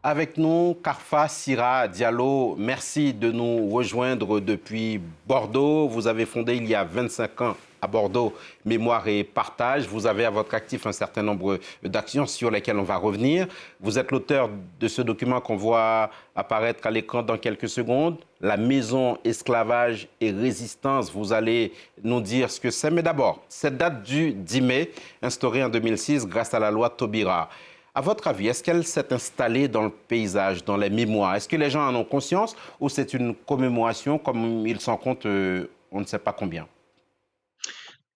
Avec nous, Karfa Sira Diallo, merci de nous rejoindre depuis Bordeaux. Vous avez fondé il y a 25 ans à Bordeaux Mémoire et Partage. Vous avez à votre actif un certain nombre d'actions sur lesquelles on va revenir. Vous êtes l'auteur de ce document qu'on voit apparaître à l'écran dans quelques secondes. La maison esclavage et résistance. Vous allez nous dire ce que c'est. Mais d'abord, cette date du 10 mai, instaurée en 2006 grâce à la loi Taubira. À votre avis, est-ce qu'elle s'est installée dans le paysage, dans les mémoires? Est-ce que les gens en ont conscience ou c'est une commémoration comme ils s'en comptent, on ne sait pas combien?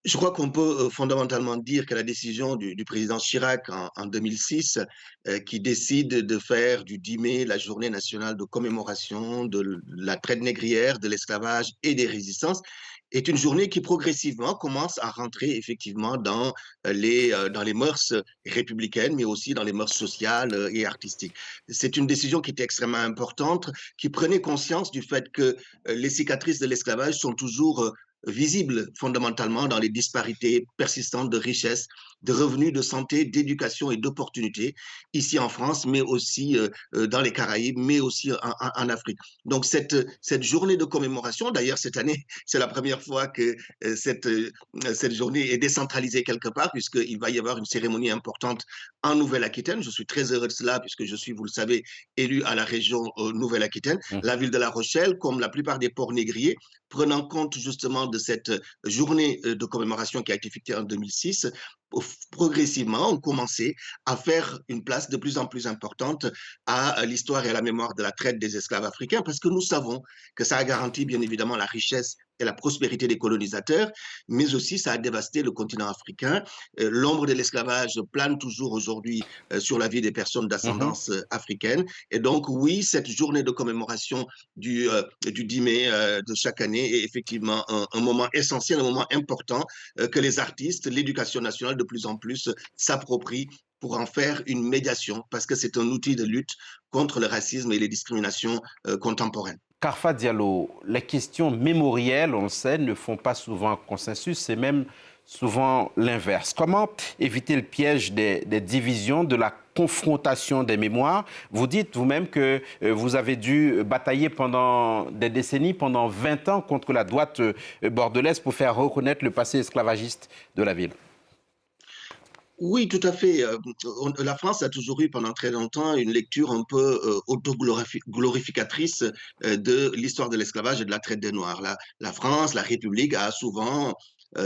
Je crois qu'on peut fondamentalement dire que la décision du président Chirac en 2006, qui décide de faire du 10 mai la journée nationale de commémoration de la traite négrière, de l'esclavage et des résistances, est une journée qui progressivement commence à rentrer effectivement dans les mœurs républicaines, mais aussi dans les mœurs sociales et artistiques. C'est une décision qui était extrêmement importante, qui prenait conscience du fait que les cicatrices de l'esclavage sont toujours visible fondamentalement dans les disparités persistantes de richesse, de revenus, de santé, d'éducation et d'opportunités ici en France, mais aussi dans les Caraïbes, mais aussi en Afrique. Donc cette journée de commémoration, d'ailleurs cette année, c'est la première fois que cette journée est décentralisée quelque part, puisqu'il va y avoir une cérémonie importante en Nouvelle-Aquitaine. Je suis très heureux de cela, puisque je suis, vous le savez, élu à la région Nouvelle-Aquitaine. La ville de La Rochelle, comme la plupart des ports négriers, prenant compte justement de cette journée de commémoration qui a été fixée en 2006, progressivement, ont commencé à faire une place de plus en plus importante à l'histoire et à la mémoire de la traite des esclaves africains, parce que nous savons que ça a garanti bien évidemment la richesse et la prospérité des colonisateurs, mais aussi ça a dévasté le continent africain. L'ombre de l'esclavage plane toujours aujourd'hui sur la vie des personnes Mhm. d'ascendance africaine. Et donc, oui, cette journée de commémoration du 10 mai de chaque année est effectivement un moment essentiel, un moment important que les artistes, l'éducation nationale de plus en plus s'approprient pour en faire une médiation, parce que c'est un outil de lutte contre le racisme et les discriminations contemporaines. Karfa Diallo, les questions mémorielles, on le sait, ne font pas souvent consensus, c'est même souvent l'inverse. Comment éviter le piège des divisions, de la confrontation des mémoires? Vous dites vous-même que vous avez dû batailler pendant des décennies, pendant 20 ans, contre la droite bordelaise pour faire reconnaître le passé esclavagiste de la ville. Oui, tout à fait. La France a toujours eu pendant très longtemps une lecture un peu autoglorificatrice de l'histoire de l'esclavage et de la traite des Noirs. La France, la République a souvent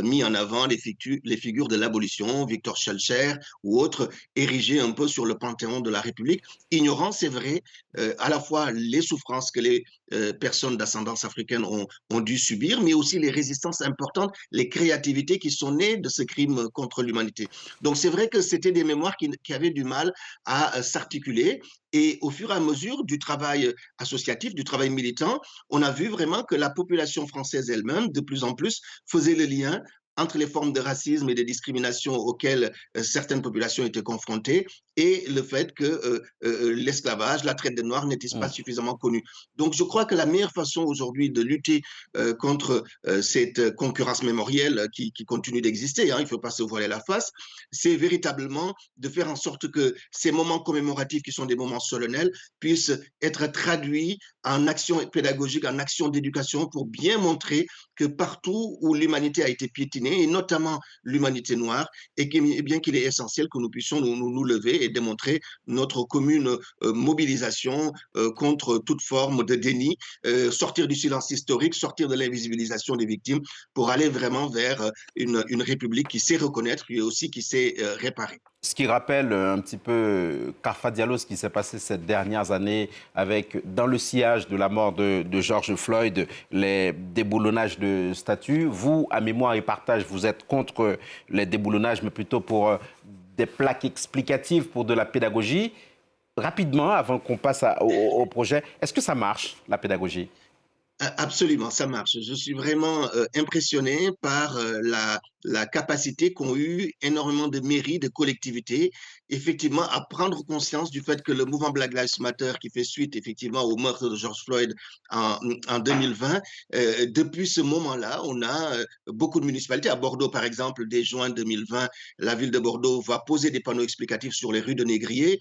mis en avant les figures de l'abolition, Victor Schœlcher ou autres, érigés un peu sur le panthéon de la République, ignorant, c'est vrai, à la fois les souffrances que les personnes d'ascendance africaine ont dû subir, mais aussi les résistances importantes, les créativités qui sont nées de ce crime contre l'humanité. Donc c'est vrai que c'était des mémoires qui avaient du mal à s'articuler. Et au fur et à mesure du travail associatif, du travail militant, on a vu vraiment que la population française elle-même, de plus en plus, faisait le lien entre les formes de racisme et de discrimination auxquelles certaines populations étaient confrontées et le fait que l'esclavage, la traite des Noirs n'était pas suffisamment connue. Donc je crois que la meilleure façon aujourd'hui de lutter contre cette concurrence mémorielle qui continue d'exister, hein, il ne faut pas se voiler la face, c'est véritablement de faire en sorte que ces moments commémoratifs qui sont des moments solennels puissent être traduits en action pédagogique, en action d'éducation pour bien montrer que partout où l'humanité a été piétinée, et notamment l'humanité noire, et bien qu'il est essentiel que nous puissions nous lever et démontrer notre commune mobilisation contre toute forme de déni, sortir du silence historique, sortir de l'invisibilisation des victimes pour aller vraiment vers une république qui sait reconnaître et aussi qui sait réparer. Ce qui rappelle un petit peu Karfa Diallo, ce qui s'est passé ces dernières années avec, dans le sillage de la mort de George Floyd, les déboulonnages de statues. Vous, à Mémoire et Partage, vous êtes contre les déboulonnages, mais plutôt pour des plaques explicatives, pour de la pédagogie. Rapidement, avant qu'on passe au projet, est-ce que ça marche, la pédagogie? Absolument, ça marche. Je suis vraiment impressionné par la capacité qu'ont eu énormément de mairies, de collectivités, effectivement, à prendre conscience du fait que le mouvement Black Lives Matter, qui fait suite effectivement au meurtre de George Floyd en 2020, depuis ce moment-là, on a beaucoup de municipalités. À Bordeaux, par exemple, dès juin 2020, la ville de Bordeaux va poser des panneaux explicatifs sur les rues de Négrier.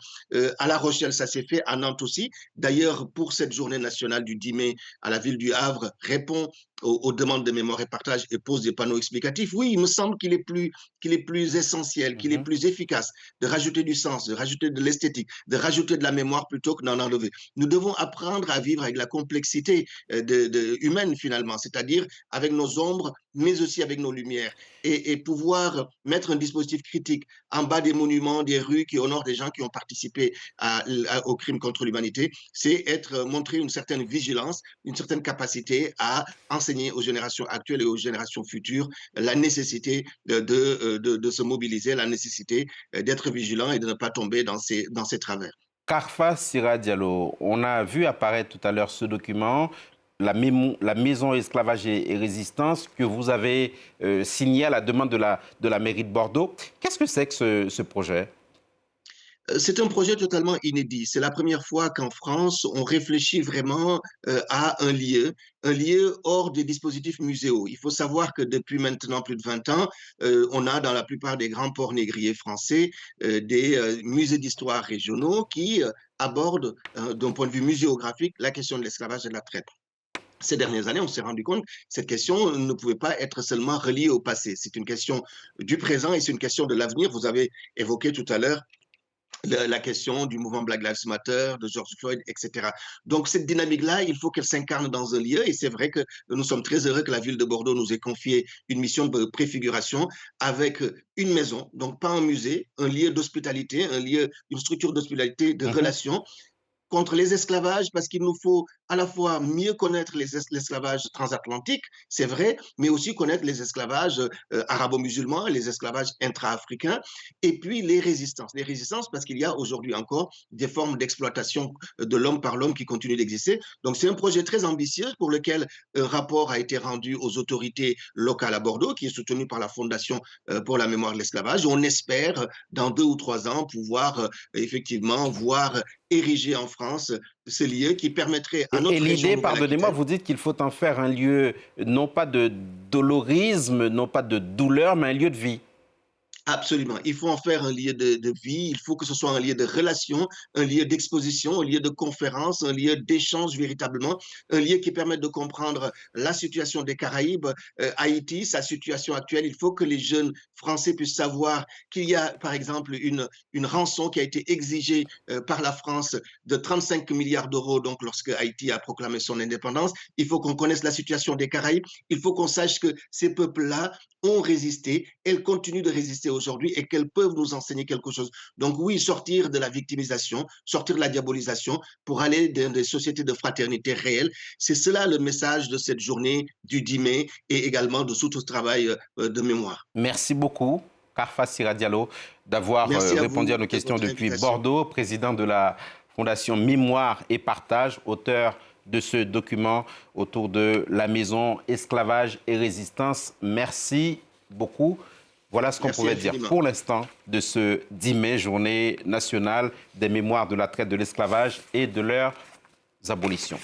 À La Rochelle, ça s'est fait, à Nantes aussi. D'ailleurs, pour cette journée nationale du 10 mai, à la ville du Havre répond aux demandes de mémoire et partage et pose des panneaux explicatifs. Oui, il me semble qu'il est plus essentiel, qu'il est Mhm. plus efficace de rajouter du sens, de rajouter de l'esthétique, de rajouter de la mémoire plutôt que d'en enlever. Nous devons apprendre à vivre avec la complexité humaine finalement, c'est-à-dire avec nos ombres, mais aussi avec nos lumières, et pouvoir mettre un dispositif critique en bas des monuments, des rues qui honorent des gens qui ont participé au crime contre l'humanité, c'est montrer une certaine vigilance, une certaine capacité à enseigner aux générations actuelles et aux générations futures la nécessité de se mobiliser, la nécessité d'être vigilant et de ne pas tomber dans ces travers. Carfa Sira Diallo, on a vu apparaître tout à l'heure ce document, la Maison Esclavage et Résistance, que vous avez signé à la demande de la mairie de Bordeaux. Qu'est-ce que c'est que ce projet? C'est un projet totalement inédit. C'est la première fois qu'en France, on réfléchit vraiment à un lieu hors des dispositifs muséaux. Il faut savoir que depuis maintenant plus de 20 ans, on a dans la plupart des grands ports négriers français des musées d'histoire régionaux qui abordent d'un point de vue muséographique la question de l'esclavage et de la traite. Ces dernières années, on s'est rendu compte que cette question ne pouvait pas être seulement reliée au passé. C'est une question du présent et c'est une question de l'avenir. Vous avez évoqué tout à l'heure la question du mouvement Black Lives Matter, de George Floyd, etc. Donc cette dynamique-là, il faut qu'elle s'incarne dans un lieu et c'est vrai que nous sommes très heureux que la ville de Bordeaux nous ait confié une mission de préfiguration avec une maison, donc pas un musée, un lieu d'hospitalité, un lieu, une structure d'hospitalité, de Mhm. relations contre les esclavages parce qu'il nous faut à la fois mieux connaître l'esclavage transatlantique, c'est vrai, mais aussi connaître les esclavages arabo-musulmans, les esclavages intra-africains, et puis les résistances. Les résistances parce qu'il y a aujourd'hui encore des formes d'exploitation de l'homme par l'homme qui continuent d'exister. Donc c'est un projet très ambitieux pour lequel un rapport a été rendu aux autorités locales à Bordeaux, qui est soutenu par la Fondation pour la mémoire de l'esclavage. On espère, dans 2 ou 3 ans, pouvoir effectivement voir ériger en France ce lieu qui permettrait à Et notre région l'idée, pardonnez-moi, Nouvelle-Aquitaine. vous dites qu'il faut en faire un lieu, non pas de dolorisme, non pas de douleur, mais un lieu de vie. Absolument. Il faut en faire un lieu de vie, il faut que ce soit un lieu de relation, un lieu d'exposition, un lieu de conférence, un lieu d'échange véritablement, un lieu qui permette de comprendre la situation des Caraïbes, Haïti, sa situation actuelle. Il faut que les jeunes Français puissent savoir qu'il y a, par exemple, une rançon qui a été exigée par la France de 35 milliards d'euros, donc lorsque Haïti a proclamé son indépendance. Il faut qu'on connaisse la situation des Caraïbes. Il faut qu'on sache que ces peuples-là ont résisté, elles continuent de résister aujourd'hui et qu'elles peuvent nous enseigner quelque chose. Donc oui, sortir de la victimisation, sortir de la diabolisation pour aller dans des sociétés de fraternité réelle, c'est cela le message de cette journée du 10 mai et également de tout ce travail de mémoire. Merci beaucoup, Carfa Sira Diallo, d'avoir Merci à répondu à vous nos de questions votre depuis invitation. Bordeaux, président de la Fondation Mémoire et Partage, auteur de ce document autour de la maison Esclavage et Résistance. Merci beaucoup. Voilà ce qu'on Merci pouvait dire infiniment. pour l'instant de ce 10 mai, journée nationale des mémoires de la traite de l'esclavage et de leur abolition.